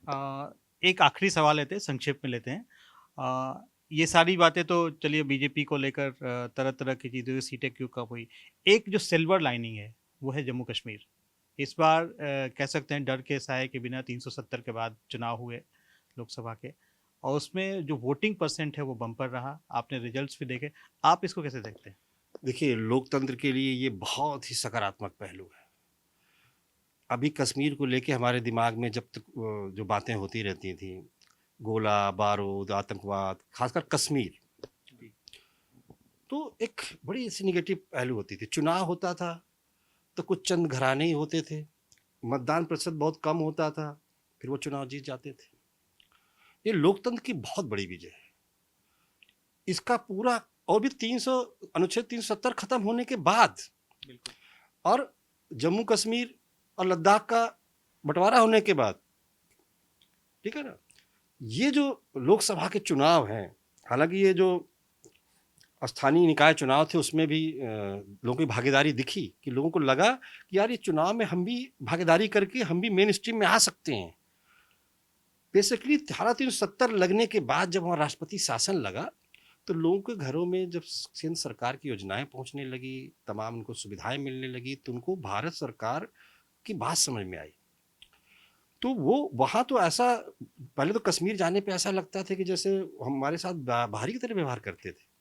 अ, एक आखिरी सवाल लेते हैं, संक्षेप में लेते हैं। ये सारी बातें तो चलिए बीजेपी को लेकर तरह-तरह की चीज़ें, सीटें क्यों कम हुई। एक जो सिल्वर लाइनिंग है, वो है जम्मू कश्मीर। इस बार कह सकते हैं डर के साए के बिना 370 के बाद चुनाव हुए लोकसभा के, और उसमें जो वोटिंग परसेंट है वो बम्पर रहा। आपने रिजल्ट्स भी देखे। आप इसको कैसे देखते हैं? देखिए, लोकतंत्र के लिए ये बहुत ही सकारात्मक पहलू है। अभी कश्मीर को लेके हमारे दिमाग में जब तक जो बातें होती रहती थी, गोला, बारूद, आतंकवाद, खासकर कश्मीर, जी। तो एक बड़ी ऐसी नेगेटिव पहलू होती थी। चुनाव होता था, तो कुछ चंद घराने ही होते थे, मतदान प्रतिशत बहुत कम होता था, फिर वो चुनाव जीत जाते थे। ये लोकतंत्र की बहुत बड़ी विजय है। इसका पूरा और भी 300 अनुच्छेद 370 खत्म होने के बाद बिल्कुल। और जम्मू कश्मीर और लद्दाख का बंटवारा होने के बाद, ठीक है ना, ये जो लोकसभा के चुनाव हैं, हालांकि ये जो स्थानीय निकाय चुनाव थे उसमें भी लोगों की भागीदारी दिखी कि लोगों को लगा कि यार ये चुनाव में हम भी भागीदारी करके हम भी मेन स्ट्रीम में आ सकते हैं। बेसिकली धारा 370 लगने के बाद जब वहाँ राष्ट्रपति शासन लगा, तो लोगों के घरों में जब केंद्र सरकार की योजनाएं पहुंचने लगी, तमाम उनको सुविधाएं मिलने लगी, तो उनको भारत सरकार की बात समझ में आई। तो वो वहाँ तो ऐसा, पहले तो कश्मीर जाने पे ऐसा लगता था कि जैसे हमारे साथ बाहरी की तरह व्यवहार करते थे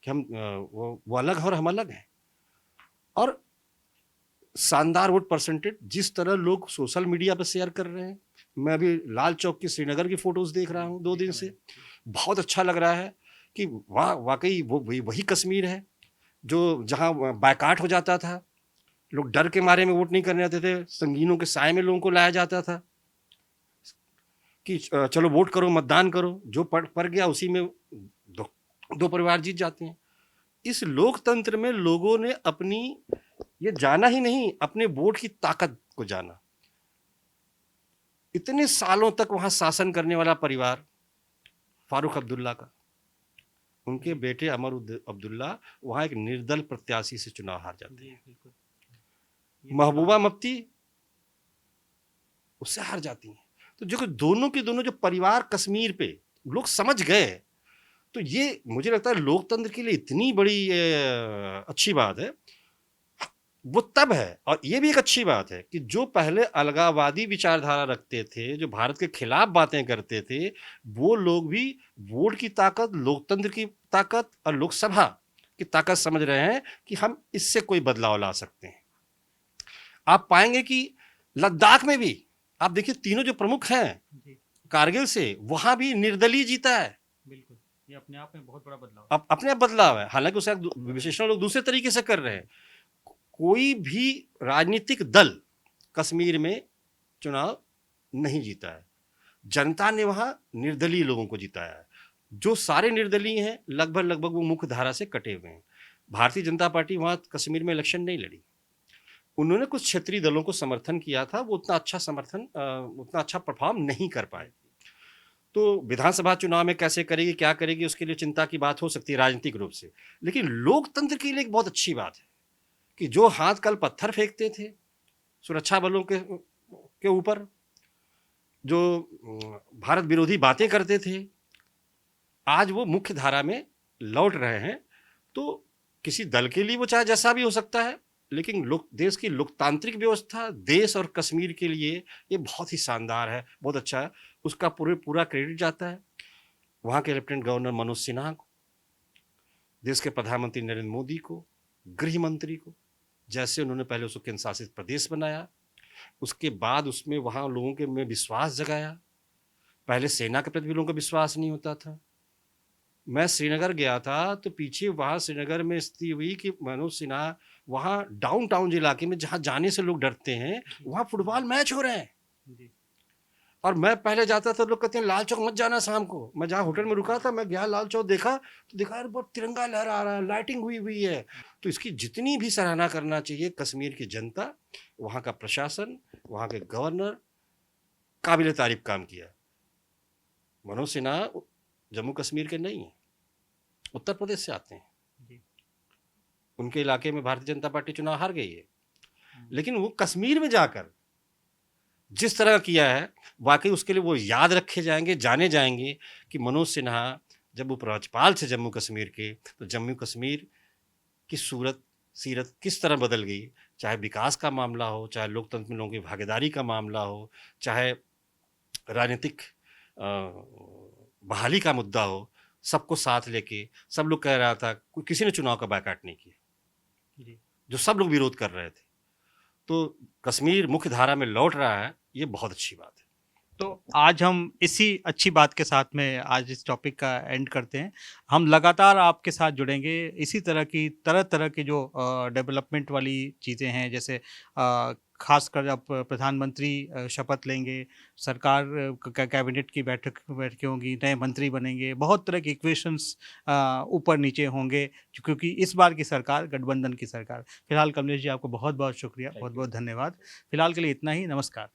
कि हम वो अलग है और हम अलग हैं। और शानदार वोट परसेंटेज, जिस तरह लोग सोशल मीडिया पर शेयर कर रहे हैं, मैं अभी लाल चौक की श्रीनगर की फोटोज देख रहा हूँ 2 दिन देखा से। मैंने। बहुत अच्छा लग रहा है कि वाह, वाकई वो वही कश्मीर है जो जहाँ बायकाट हो जाता था, लोग डर के मारे में वोट नहीं करने आते थे, संगीनों के साय में लोगों को लाया जाता था कि चलो वोट करो, मतदान करो, जो पड़ गया उसी में दो, दो परिवार जीत जाते हैं। इस लोकतंत्र में लोगों ने अपनी ये जाना ही नहीं, अपने वोट की ताकत को जाना। इतने सालों तक वहां शासन करने वाला परिवार फारूक अब्दुल्ला का, उनके जी। बेटे अमर अब्दुल्ला वहां एक निर्दल प्रत्याशी से चुनाव हार जाते जी, हैं। बिल्कुल। ये तो महबूबा कहा। मुफ्ती उससे हार जाती हैं। तो जो दोनों के दोनों जो परिवार कश्मीर पे लोग समझ गए, तो ये मुझे लगता है लोकतंत्र के लिए इतनी बड़ी अच्छी बात है। वो तब है, और ये भी एक अच्छी बात है कि जो पहले अलगाववादी विचारधारा रखते थे, जो भारत के खिलाफ बातें करते थे, वो लोग भी वोट की ताकत, लोकतंत्र की ताकत और लोकसभा की ताकत समझ रहे हैं कि हम इससे कोई बदलाव ला सकते हैं। आप पाएंगे कि लद्दाख में भी आप देखिए, तीनों जो प्रमुख हैं जी, कारगिल से, वहां भी निर्दलीय जीता है। बिल्कुल। ये अपने आप में बहुत बड़ा बदलाव है। अब अपने आप बदलाव है, हालांकि उसे विशेषण लोग दूसरे तरीके से कर रहे हैं। कोई भी राजनीतिक दल कश्मीर में चुनाव नहीं जीता है, जनता ने वहां निर्दलीय लोगों को जिताया है। जो सारे निर्दलीय हैं लगभग लगभग वो मुख्य धारा से कटे हुए हैं। भारतीय जनता पार्टी वहां कश्मीर में इलेक्शन नहीं लड़ी, उन्होंने कुछ क्षेत्रीय दलों को समर्थन किया था, वो उतना अच्छा समर्थन, उतना अच्छा परफॉर्म नहीं कर पाए। तो विधानसभा चुनाव में कैसे करेगी, क्या करेगी, उसके लिए चिंता की बात हो सकती है राजनीतिक रूप से, लेकिन लोकतंत्र के लिए एक बहुत अच्छी बात है कि जो हाथ कल पत्थर फेंकते थे सुरक्षा बलों के ऊपर, जो भारत विरोधी बातें करते थे, आज वो मुख्य धारा में लौट रहे हैं। तो किसी दल के लिए वो चाहे जैसा भी हो सकता है, लेकिन लोक देश की लोकतांत्रिक व्यवस्था, देश और कश्मीर के लिए ये बहुत ही शानदार है, बहुत अच्छा है। उसका पूरा क्रेडिट जाता है वहाँ के लेफ्टिनेंट गवर्नर मनोज सिन्हा को, देश के प्रधानमंत्री नरेंद्र मोदी को, गृह मंत्री को, जैसे उन्होंने पहले उसको केंद्र शासित प्रदेश बनाया, उसके बाद उसमें वहाँ लोगों के में विश्वास जगाया। पहले सेना के प्रति भी लोगों का विश्वास नहीं होता था। मैं श्रीनगर गया था तो पीछे वहाँ श्रीनगर में स्थिति हुई कि मनोज सिन्हा वहाँ डाउनटाउन इलाके में जहाँ जाने से लोग डरते हैं, जी, वहाँ फुटबॉल मैच हो रहे हैं। जी। और मैं पहले जाता था, लोग कहते हैं लाल चौक मत जाना शाम को। मैं जहाँ होटल में रुका था, मैं गया लाल चौक, देखा तो देखा यार बहुत तिरंगा लहरा रहा है, लाइटिंग हुई हुई है। तो इसकी जितनी भी सराहना करना चाहिए कश्मीर की जनता, वहाँ का प्रशासन, वहाँ के गवर्नर, काबिल तारीफ काम किया। मनोज सिन्हा जम्मू कश्मीर के नहीं है, उत्तर प्रदेश से आते हैं। जी। उनके इलाके में भारतीय जनता पार्टी चुनाव हार गई है, हुँ। लेकिन वो कश्मीर में जाकर जिस तरह किया है, वाकई उसके लिए वो याद रखे जाएंगे, जाने जाएंगे कि मनोज सिन्हा जब उपराज्यपाल थे जम्मू कश्मीर के, तो जम्मू कश्मीर की सूरत सीरत किस तरह बदल गई, चाहे विकास का मामला हो, चाहे लोकतंत्र में लोगों की भागीदारी का मामला हो, चाहे राजनीतिक बहाली का मुद्दा हो, सबको साथ लेके सब लोग कह रहा था, किसी ने चुनाव का बायकॉट नहीं किया, जी। जो सब लोग विरोध कर रहे थे। तो कश्मीर मुख्य धारा में लौट रहा है, ये बहुत अच्छी बात है। तो आज हम इसी अच्छी बात के साथ में आज इस टॉपिक का एंड करते हैं। हम लगातार आपके साथ जुड़ेंगे, इसी तरह तरह की जो डेवलपमेंट वाली चीज़ें हैं, जैसे खासकर अब प्रधानमंत्री शपथ लेंगे, सरकार कैबिनेट की बैठकें होंगी, नए मंत्री बनेंगे, बहुत तरह के इक्वेशंस ऊपर नीचे होंगे, क्योंकि इस बार की सरकार गठबंधन की सरकार। फिलहाल कमलेश जी, आपको बहुत बहुत शुक्रिया, बहुत बहुत धन्यवाद। फिलहाल के लिए इतना ही, नमस्कार।